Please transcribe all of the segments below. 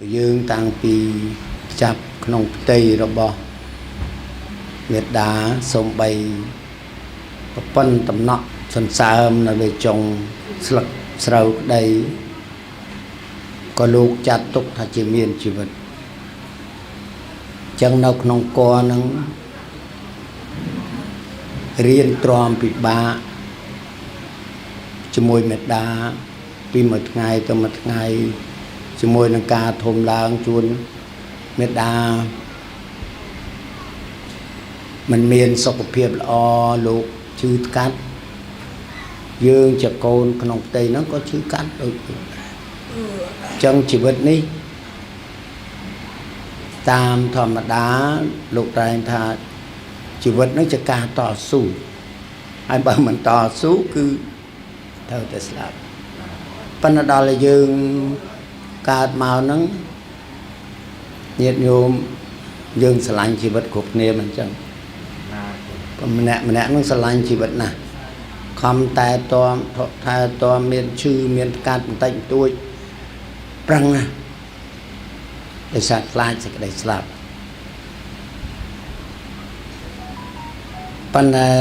dương tăng pi chập nông tây rồi bỏ Việt đá sông bay phân tầm nọ sân sàm là về trồng slực sầu đây có lúc chặt tục thà chỉ miền chỉ vật chẳng nào nông co nắng riêng tròn bị ba cho môi mệt đá vì một ngày tới một ngày cho môi nâng ca thôm lang chuôn mệt đá mình miền sọc phiệp lo lục chữ cắt dương chợ côn nông tây nó có chữ cắt được chân chỉ vật ní tam thòm đá lục đại thà chỉ vật nóจะการต่อสู้ไอ้บ่มันต่อสู้คือเท่าแต่สลับปนดาลយើងកើតមកហ្នឹងញាតិញោមយើងស្រឡាញ់ជីវិតគ្រប់គ្នាមិនចឹងម្នាក់ហ្នឹងស្រឡាញ់ជីវិតណាស់ខំតែតមថែតមមានឈឺមានកាត់បន្តិចបន្តួចប្រឹងណាស់ដោយសារខ្លាចសេចក្តីស្លាប់ប៉ុន្តែ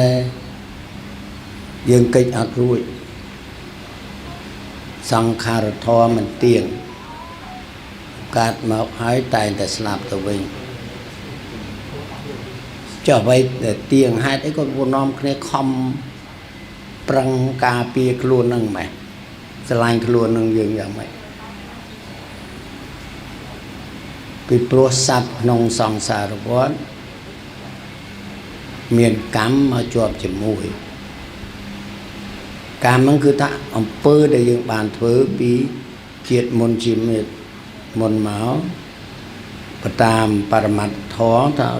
យើងកិច្ចអត់រួចសង្ខារធម៌មិនទៀងកើតមកហើយតែងតែស្លាប់ទៅវិញចុះអ្វីដែលទៀងហេតុអីក៏វនាំគ្នាខំប្រឹងការពារខ្លួននឹងម៉េចស្រឡាញ់ខ្លួននឹងយើងយ៉ាងម៉េចពីព្រោះសត្វក្នុងសង្សារវដ្តមានកម្មមកជាប់ជាមួយកម្មហ្នឹងគឺថាអំពើដែលយើងបានធ្វើពីជាតិមុនជាមេតមុនមកបតាមបរមត្ថធម៌ថា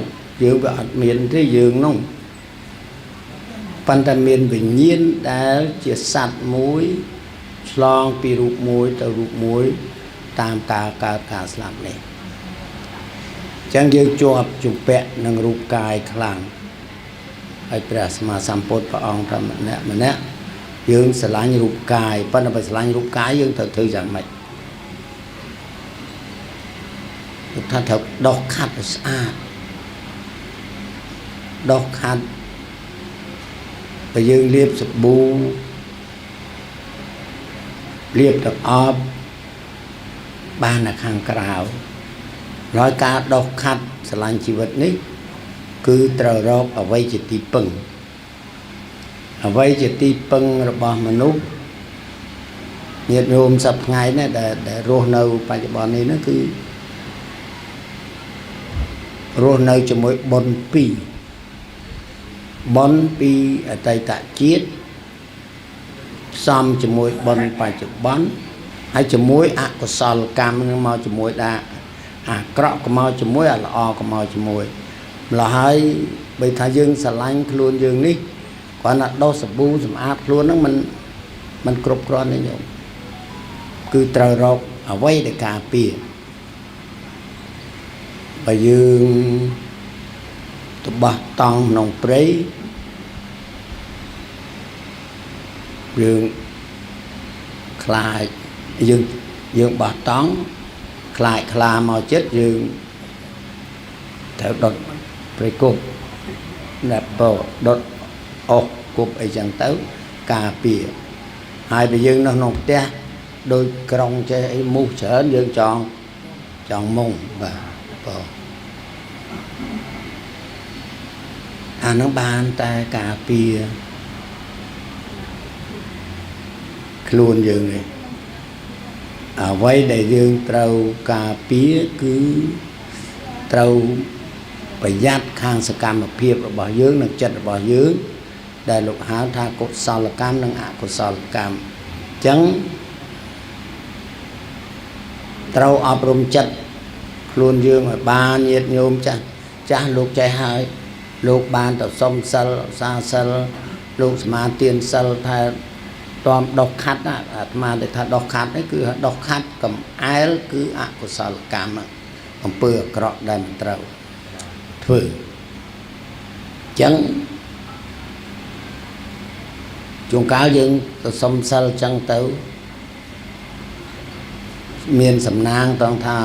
យើងវាអត់មានទេយើងនោះប៉ុន្តែមានវិញ្ញាណដែលជាសត្វមួយឆ្លងពីរូបមួយទៅរូបមួយតាមការកើតការស្លាប់នេះអញ្ចឹងយើងជាប់ជំពាក់នឹងរូបកាយខ្លាំងហើយព្រះសម្មាសម្ពុទ្ធព្រះអង្គថាម្នាក់យើងស្រឡាញ់រូបកាយប៉ុន្តែបើស្រឡាញ់រូបកាយយើងត្រូវធ្វើយ៉ាងម៉េចថាត្រូវដោះខាត់ឲ្យស្អាតដោះខាត់បើយើងលាបសាប៊ូលាបទឹកអប់បាននៅខាងក្រៅហើយការដោះខាត់ស្រឡាញ់ជីវិតនេះគឺត្រូវរកអ្វីជាទីពឹងអ្វីជាទីពឹងរបស់មនុស្សញាតិញោមសប្ថ្ងៃនេះដែលរស់នៅបច្ចុប្បន្ននេះគឺរស់នៅជាមួយបុណ្យពីរបុណ្យពីអតីតជាតិផ្សំជាមួយបុណ្យបច្ចុប្បន្នហើយជាមួយអកុសលកម្មនឹងមកជាមួយដែរអាក្រក់ក៏មកជាមួយអាល្អក៏មកជាមួយម្ល៉េះហើយបើថាយើងស្រឡាញ់ខ្លួនយើងនេះគ្រាន់តែដោះសាប៊ូសម្អាតខ្លួនហ្នឹងมันគ្រប់គ្រាន់ទេញោមគឺត្រូវរកអ្វីដែលការពារបើយើងទៅបោះតង់ក្នុងព្រៃយើងខ្លាចយើងបោះតង់ខ្លាចខ្លាមកចិត្តយើងត្រូវដុតព្រៃគប់ណាប់ដុតអុសគប់អីចឹងទៅការពារហើយបើយើងនៅក្នុងផ្ទះដោយក្រុងចេះអីមូសច្រើនយើងចង់មុងបាទបងអានឹងបានតែការពារខ្លួនយើងឯងអ្វីដែលយើងត្រូវការពារគឺត្រូវប្រយ័ត្នខាងសកម្មភាពរបស់យើងនិងចិត្តរបស់យើងដែលលោកហៅថាកុសលកម្មនិងអកុសលកម្មអញ្ចឹងត្រូវអប់រំចិត្តខ្លួនយើងឲ្យបានញាតិញោមចាស់លោកចេះហើយលោកបានទៅសុំសិលសាសិលលោកសមាទានសិលថាតមដុសខាត់អាត្មាដែលថាដុសខាត់នេះគឺដុសខាត់កំអែលគឺអកុសលកម្មអំពើអាក្រក់ដែលមិនត្រូវធ្វើអញ្ចឹងជួនកាលយើងទៅសុំសិលអញ្ចឹងទៅ មានសំណាងត្រង់ថា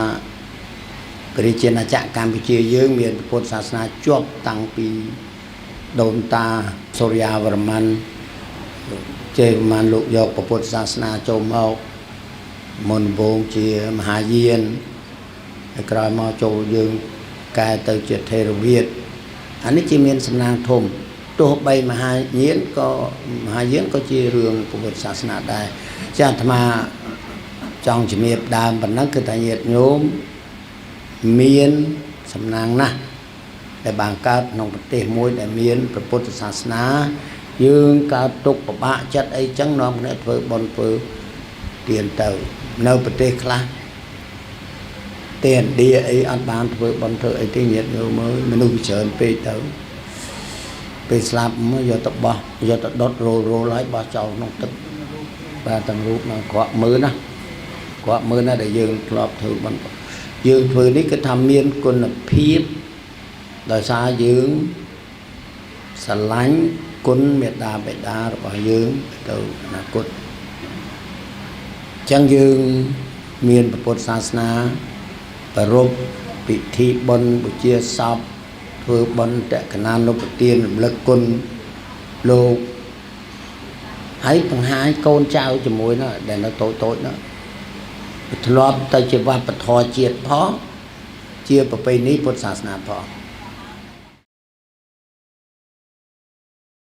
ព្រះជាណាចក្រកម្ពុជាយើងមានពុទ្ធសាសនាជាប់តាំងពីដូនតាសូរ្យាវរ្ម័នចេះបានលោកយកពុទ្ធសាសនាចូលមកមុនដំបូងជាមហាយានហើយក្រោយមកចូលយើងកែទៅជាថេរវាទអានេះជាមានសំណាងធំទោះបីមហាយានក៏ជារឿងពុទ្ធសាសនាដែរចាអាត្មាចង់ជំរាបដើមប៉ុណ្ណឹងគឺថាញាតិញោមមានសំណាងណាស់ដែលបានកើតក្នុងប្រទេសមួយដែលមានព្រះពុទ្ធសាសនាយើងកើតទុកពិបាកចិត្តអីចឹងនាំគ្នាធ្វើបុណ្យធ្វើទានទៅនៅប្រទេសខ្លះទេឥណ្ឌាអីអត់បានធ្វើបុណ្យធ្វើអីទេញាតិញោមមើលមនុស្សច្រើនពេកទៅពេលស្លាប់មកយកទៅបោះយកទៅដុតរោលហើយបោះចោលក្នុងទឹកបាទទាំងរូបនឹងក្រក់មើលណាដែលយើងធ្លាប់ធ្វើបុណ្យយើងធ្វើនេះគឺថាមានគុណភាពដោយសារយើងស្រឡាញ់គុណមេត្តាបិតារបស់យើងទៅអនាគតចឹងយើងមានពុទ្ធសាសនាប្ររពពិធីបុណ្យបុជាសពធ្វើបុណ្យតក្កណានុប្រទានរំលឹកគុណលោកហើយបង្ហាញកូនចៅជាមួយនោះដែលនៅតូចនោះធ្លាប់ទៅជាវប្បធម៌ជាតិផងជាប្រពៃណីពុទ្ធសាសនាផង